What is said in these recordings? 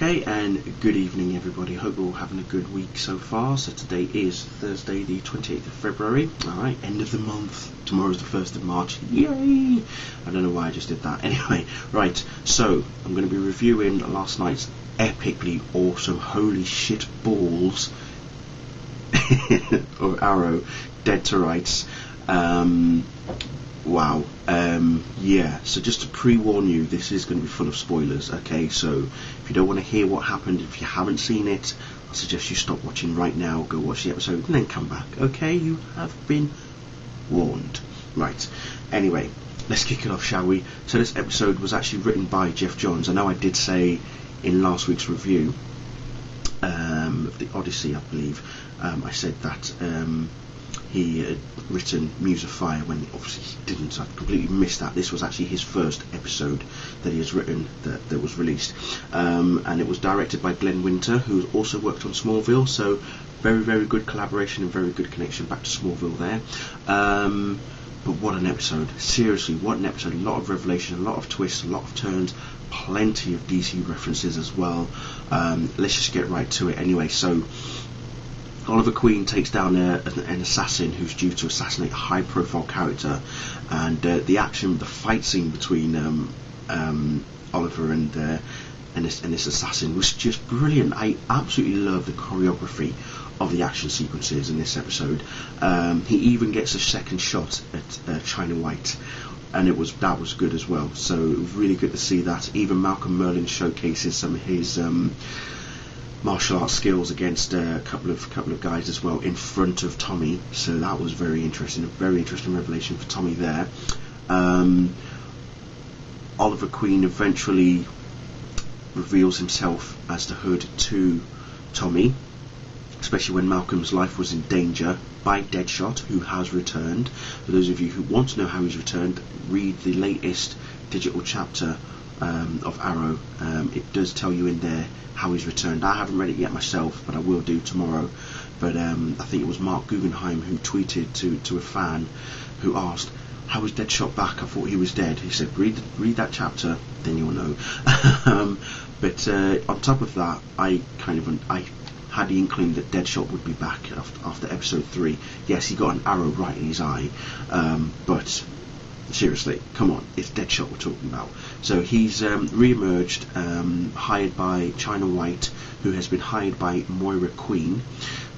Okay, and good evening everybody. Hope you're all having a good week so far. So today is Thursday the 28th of February. Alright, end of the month. Tomorrow's the 1st of March. Yay! I don't know why I just did that. Anyway, right, so I'm going to be reviewing last night's epically awesome, holy shit balls of Arrow, Dead to Rights. Wow. Yeah, so just to pre-warn you, this is going to be full of spoilers, okay? So if you don't want to hear what happened, if you haven't seen it, I suggest you stop watching right now, go watch the episode, and then come back, okay? You have been warned. Right, anyway, let's kick it off, shall we? So this episode was actually written by Geoff Johns. I know I did say in last week's review of the Odyssey, I believe, I said that he had written Muse of Fire when obviously he didn't, so I completely missed that. This was actually his first episode that he has written that was released, and it was directed by Glenn Winter, who also worked on Smallville, so very, very good collaboration and very good connection back to Smallville there. But what an episode, seriously, what an episode. A lot of revelation, a lot of twists, a lot of turns, plenty of DC references as well. Let's just get right to it anyway. So Oliver Queen takes down an assassin who's due to assassinate a high-profile character, and the fight scene between Oliver and this assassin was just brilliant. I absolutely love the choreography of the action sequences in this episode. He even gets a second shot at China White, and that was good as well. So it was really good to see that. Even Malcolm Merlyn showcases some of his martial arts skills against a couple of guys as well in front of Tommy, so that was very interesting, a very interesting revelation for Tommy there. Oliver Queen eventually reveals himself as the Hood to Tommy, especially when Malcolm's life was in danger, by Deadshot, who has returned. For those of you who want to know how he's returned, read the latest digital chapter of Arrow. It does tell you in there how he's returned. I haven't read it yet myself, but I will do tomorrow. But I think it was Mark Guggenheim who tweeted to a fan who asked, how is Deadshot back? I thought he was dead. He said, read that chapter, then you'll know. But on top of that, I had the inkling that Deadshot would be back after episode 3. Yes, he got an arrow right in his eye, but seriously, come on, it's Deadshot we're talking about. So he's re-emerged, hired by China White, who has been hired by Moira Queen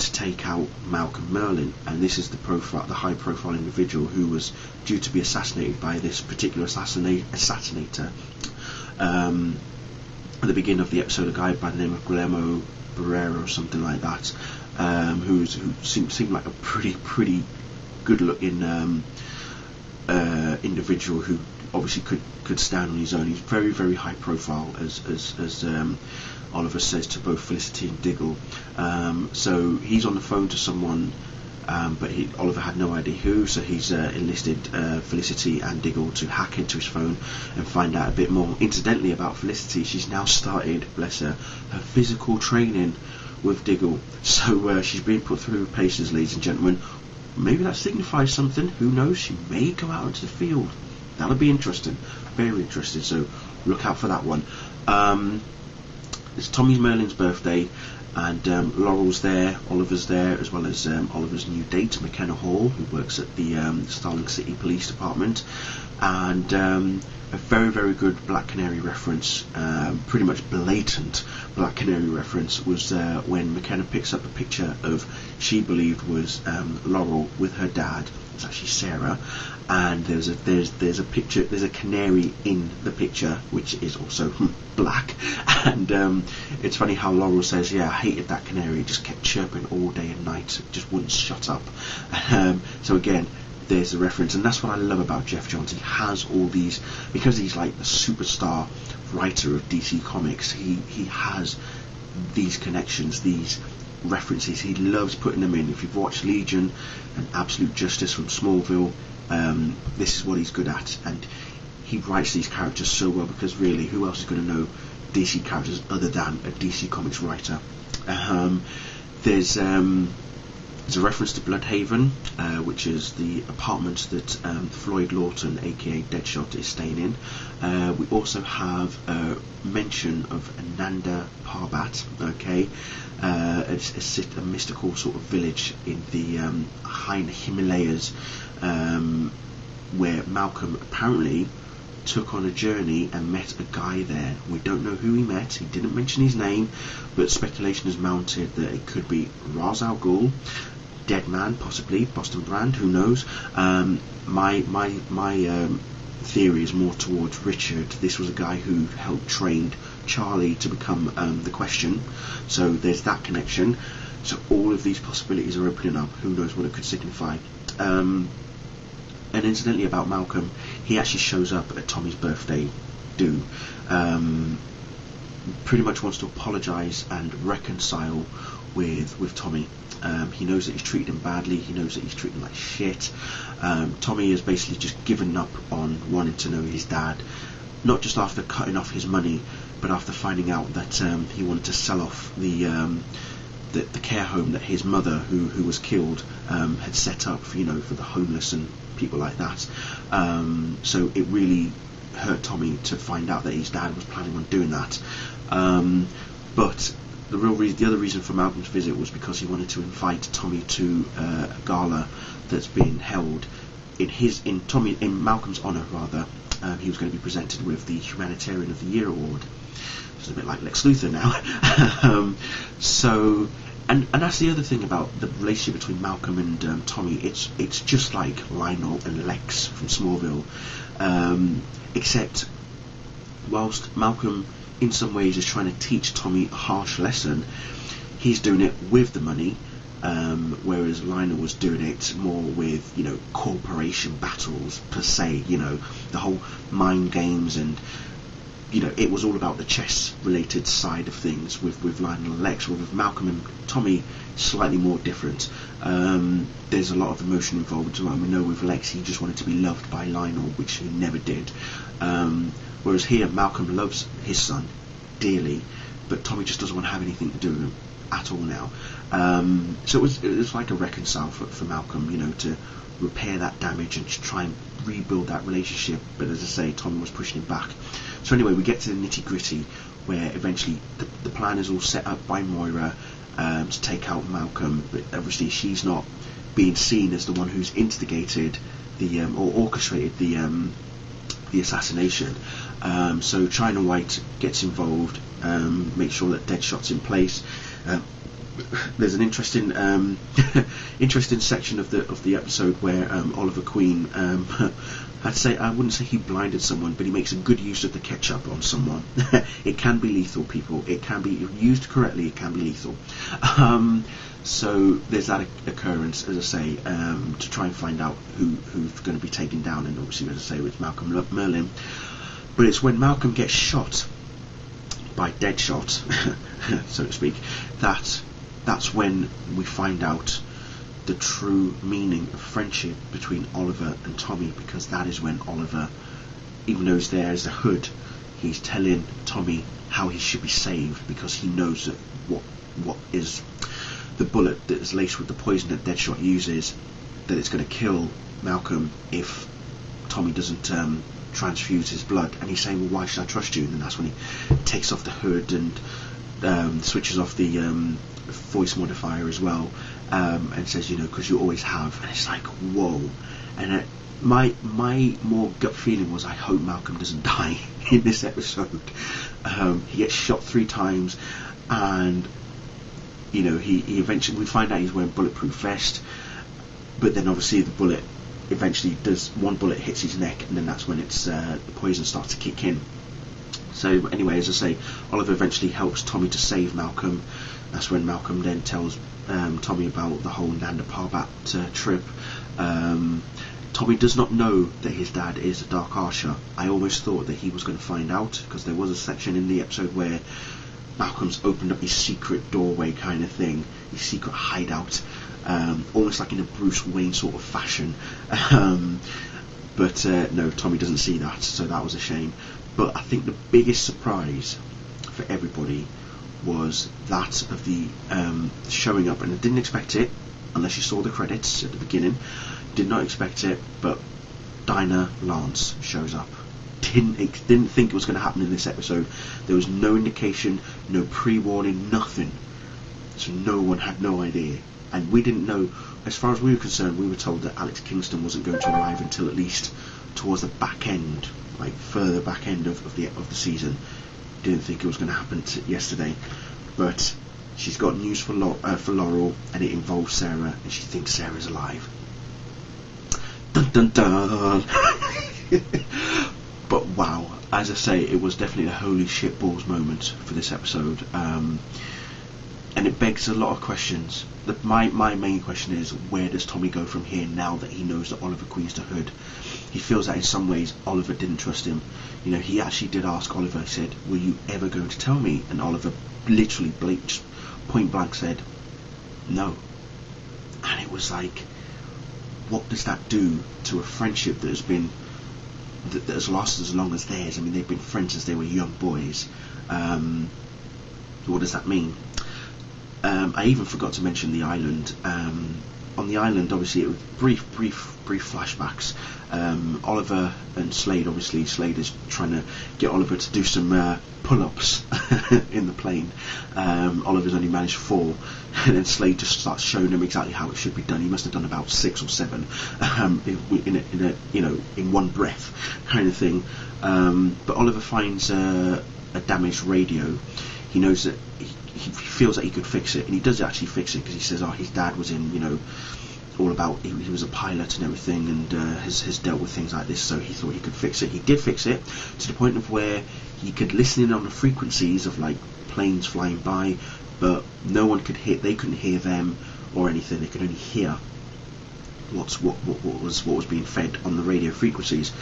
to take out Malcolm Merlyn, and this is the high-profile individual who was due to be assassinated by this particular assassinator. At the beginning of the episode, a guy by the name of Guillermo Barrera or something like that, who seemed like a pretty good-looking individual who obviously could stand on his own. He's very, very high profile, as Oliver says to both Felicity and Diggle. So he's on the phone to someone, but Oliver had no idea who, so he's enlisted Felicity and Diggle to hack into his phone and find out a bit more. Incidentally, about Felicity, she's now started, bless her physical training with Diggle, so she's being put through paces, ladies and gentlemen. Maybe that signifies something, who knows, she may go out into the field. That'll be interesting, very interesting, so look out for that one. It's Tommy Merlyn's birthday, and Laurel's there, Oliver's there, as well as Oliver's new date, McKenna Hall, who works at the Starling City Police Department, and a very, very good Black Canary reference, pretty much blatant Black Canary reference, was when McKenna picks up a picture of, she believed was Laurel with her dad. It's actually Sarah, and there's a picture, there's a canary in the picture which is also black, and it's funny how Laurel says, yeah, I hated that canary, it just kept chirping all day and night, it just wouldn't shut up. So again, there's a reference, and that's what I love about Geoff Johns. He has all these, because he's like the superstar writer of DC Comics, he has these connections, these references. He loves putting them in. If you've watched Legion and Absolute Justice from Smallville, this is what he's good at, and he writes these characters so well, because really, who else is going to know DC characters other than a DC Comics writer? There's There's a reference to Bloodhaven, which is the apartment that Floyd Lawton, aka Deadshot, is staying in. We also have a mention of Nanda Parbat, okay? It's a mystical sort of village in the high Himalayas, where Malcolm apparently took on a journey and met a guy there. We don't know who he met, he didn't mention his name, but speculation has mounted that it could be Ra's al Ghul, Deadman, possibly Boston Brand, who knows. My theory is more towards Richard. This was a guy who helped train Charlie to become the Question, so there's that connection. So all of these possibilities are opening up. Who knows what it could signify. And incidentally, about Malcolm, he actually shows up at Tommy's birthday do. Pretty much wants to apologise and reconcile with Tommy. He knows that he's treated him badly, he knows that he's treated him like shit. Tommy has basically just given up on wanting to know his dad, not just after cutting off his money, but after finding out that he wanted to sell off the care home that his mother, who was killed, had set up for, for the homeless and people like that. So it really hurt Tommy to find out that his dad was planning on doing that. But the other reason for Malcolm's visit was because he wanted to invite Tommy to a gala that's being held in Malcolm's honour, rather. He was going to be presented with the Humanitarian of the Year award. It's a bit like Lex Luthor now. And that's the other thing about the relationship between Malcolm and Tommy. It's just like Lionel and Lex from Smallville, except whilst Malcolm in some ways is trying to teach Tommy a harsh lesson, he's doing it with the money, whereas Lionel was doing it more with, corporation battles per se, the whole mind games, and it was all about the chess related side of things with Lionel and Lex. With Malcolm and Tommy, slightly more different. There's a lot of emotion involved as well. We know with Lex, he just wanted to be loved by Lionel, which he never did. Whereas here, Malcolm loves his son dearly, but Tommy just doesn't want to have anything to do with him at all now. So it was like a reconcile for Malcolm, to repair that damage and to try and rebuild that relationship. But as I say, Tommy was pushing him back. So anyway, we get to the nitty gritty, where eventually the plan is all set up by Moira to take out Malcolm, but obviously she's not being seen as the one who's instigated or orchestrated the assassination. So China White gets involved, makes sure that Deadshot's in place. There's an interesting interesting section of the episode where Oliver Queen, I wouldn't say he blinded someone, but he makes a good use of the ketchup on someone. It can be lethal, people. It can be, if used correctly, it can be lethal. So there's that occurrence, as I say, to try and find out who's going to be taken down, and obviously, as I say, with Malcolm Merlyn. But it's when Malcolm gets shot by Deadshot, so to speak, that's when we find out the true meaning of friendship between Oliver and Tommy, because that is when Oliver, even though he's there as a hood, he's telling Tommy how he should be saved, because he knows that what is the bullet that is laced with the poison that Deadshot uses, that it's going to kill Malcolm if Tommy doesn't transfuse his blood. And he's saying, well, why should I trust you? And then that's when he takes off the hood and switches off the voice modifier as well, and says, because you always have. And it's like, whoa. And my more gut feeling was, I hope Malcolm doesn't die in this episode. He gets shot 3 times, and he eventually, we find out he's wearing bulletproof vest, but then obviously the bullet eventually one bullet hits his neck, and then that's when it's the poison starts to kick in. So anyway, as I say, Oliver eventually helps Tommy to save Malcolm. That's when Malcolm then tells Tommy about the whole Nanda Parbat trip. Tommy does not know that his dad is a Dark Archer. I almost thought that he was going to find out, because there was a section in the episode where Malcolm's opened up his secret doorway kind of thing, his secret hideout, almost like in a Bruce Wayne sort of fashion. But no, Tommy doesn't see that, so that was a shame. But I think the biggest surprise for everybody was that of the showing up, and I didn't expect it, unless you saw the credits at the beginning. Did not expect it, but Dinah Lance shows up. Didn't think it was going to happen in this episode. There was no indication, no pre-warning, nothing. So no one had no idea, and we didn't know. As far as we were concerned, we were told that Alex Kingston wasn't going to arrive until at least towards the back end, like further back end of the season. Didn't think it was going to happen yesterday, but she's got news for Laurel, and it involves Sarah, and she thinks Sarah's alive. Dun dun dun. But wow, as I say, it was definitely a holy shit balls moment for this episode, and it begs a lot of questions. My main question is, where does Tommy go from here now that he knows that Oliver Queen's the Hood? He feels that in some ways Oliver didn't trust him. You know, he actually did ask Oliver, he said, "Were you ever going to tell me?" And Oliver literally just point blank said, "No." And it was like, what does that do to a friendship that has been that has lasted as long as theirs? I mean, they've been friends since they were young boys. What does that mean? I even forgot to mention the island. On the island, obviously, it was brief flashbacks. Oliver and Slade, obviously, Slade is trying to get Oliver to do some pull-ups in the plane. Oliver's only managed 4, and then Slade just starts showing him exactly how it should be done. He must have done about 6 or 7 in one breath, kind of thing. But Oliver finds a damaged radio. He knows that he feels that he could fix it, and he does actually fix it, because he says, his dad was in, all about, he was a pilot and everything, and has dealt with things like this, so he thought he could fix it. He did fix it to the point of where he could listen in on the frequencies of like planes flying by, but no one could hear. They couldn't hear them or anything. They could only hear what was being fed on the radio frequencies.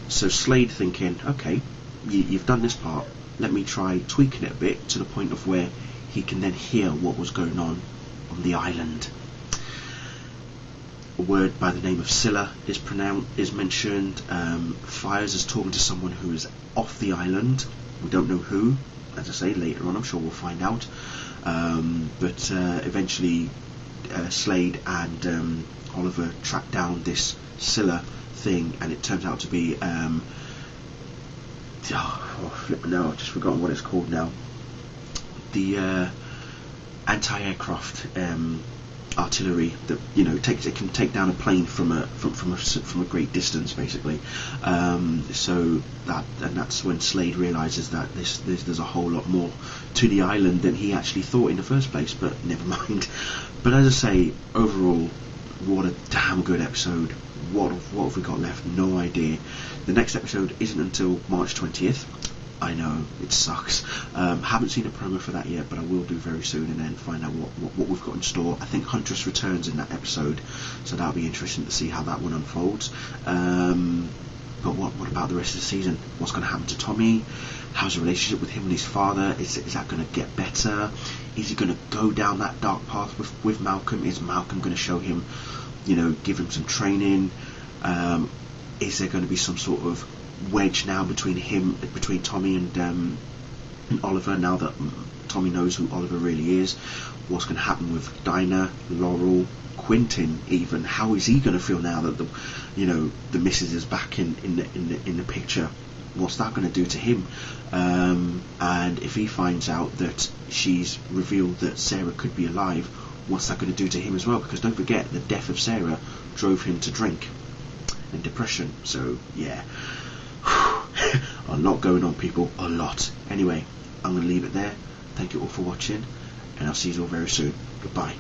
So Slade thinking, okay, you've done this part. Let me try tweaking it a bit to the point of where he can then hear what was going on the island. A word by the name of Scylla is mentioned. Fires is talking to someone who is off the island. We don't know who. As I say, later on I'm sure we'll find out. But eventually Slade and Oliver track down this Scylla thing, and it turns out to be I've just forgotten what it's called now. The anti-aircraft artillery that it can take down a plane from a great distance, basically. So that's when Slade realizes that there's a whole lot more to the island than he actually thought in the first place. But never mind. But as I say, overall, what a damn good episode. What have we got left? No idea. The next episode isn't until March 20th. I know, it sucks. Haven't seen a promo for that yet, but I will do very soon, and then find out what we've got in store. I think Huntress returns in that episode, so that'll be interesting to see how that one unfolds. But what about the rest of the season? What's going to happen to Tommy? How's the relationship with him and his father? Is that going to get better? Is he going to go down that dark path with Malcolm? Is Malcolm going to show him, give him some training? Is there going to be some sort of wedge now between Tommy and Oliver, now that Tommy knows who Oliver really is? What's going to happen with Dinah, Laurel, Quentin? Even how is he going to feel now that the missus is back in the picture? What's that going to do to him? And if he finds out that she's revealed that Sarah could be alive, what's that going to do to him as well? Because don't forget, the death of Sarah drove him to drink and depression. So yeah, a lot going on, people, a lot. Anyway, I'm going to leave it there. Thank you all for watching, and I'll see you all very soon. Goodbye.